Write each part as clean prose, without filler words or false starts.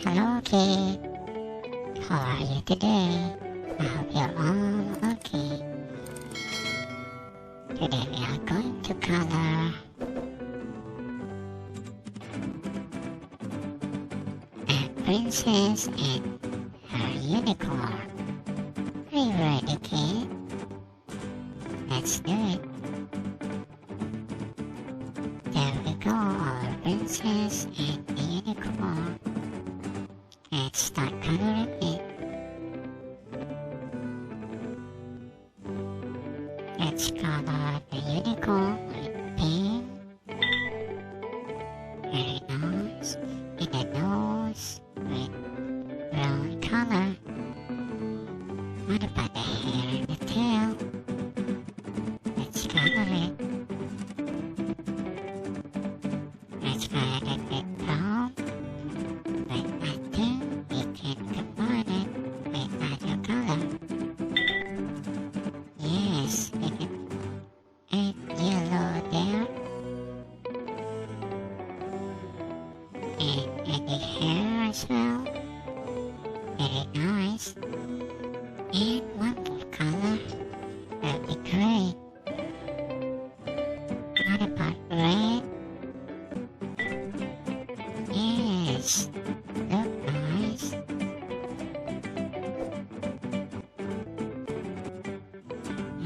Hello kid, how are you today? I hope you're all okay. Today we are going to color a princess and her unicorn. Are you ready, kid? Let's do it. There we go, our princess and the unicorn. Let's start coloring it. Let's color the unicorn with pink. Very nice. And the nose with brown color. What about the hair and the tail? Let's color it. Let's color it with brown. But I think we can combine it with other color. Yes, we can add yellow there. And add the hair as well. Very nice. And one more color. That'd be great. What about red? Yes, look nice.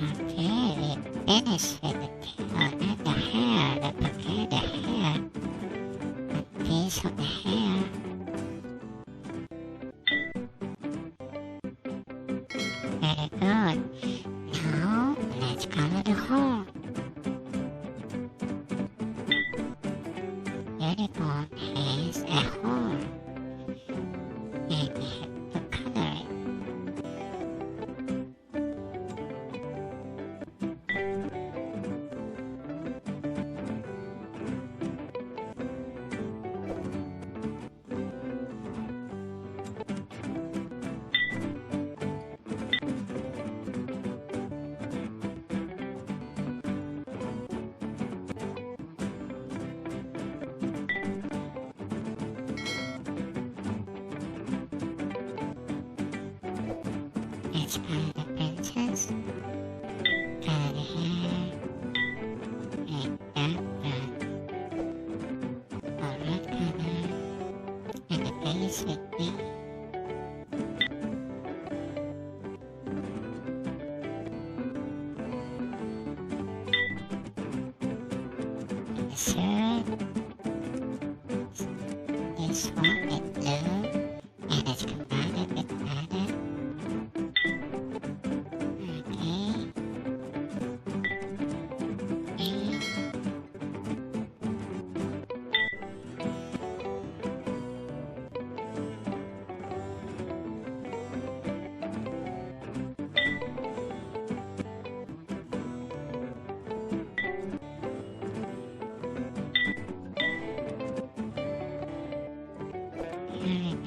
Okay, we finished with the tail and the hair. Let's prepare the hair. A piece of the hair. Very good. Now, let's color the horn. Unicorn has a horn. And we have to color it. Let's color the princess. Color the hair. And dark brown. Or red color. And the base with pink. And the shirt. This one with blue. And it's combined with other. Okay. And very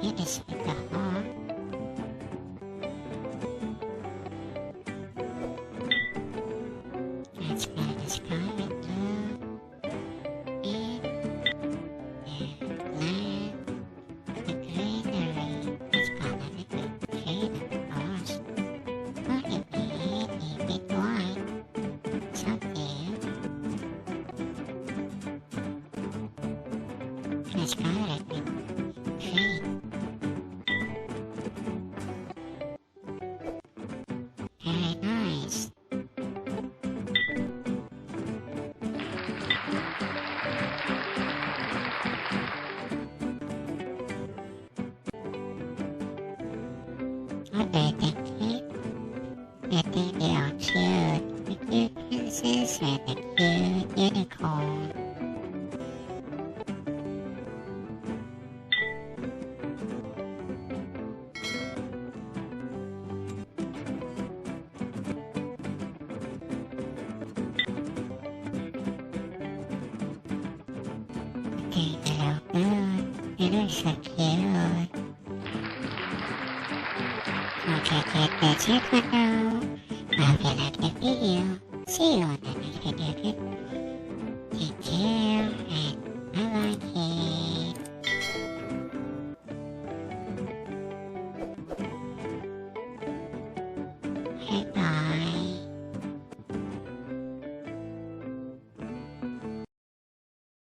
finish with the hawk. Let's go to Scarlet Blue. And land the greenery. It's gonna be good trade, of course. But it be handy with wine. Someday. Let's go with trade. Very nice. What do you think, Kate? I think they are cute. The cute princess and the cute unicorn. I think they look good. They look so cute. Okay, Kate, that's it for now. I hope you liked the video. See you on the next video, Kate. Take care and bye-bye, Kate. Bye-bye.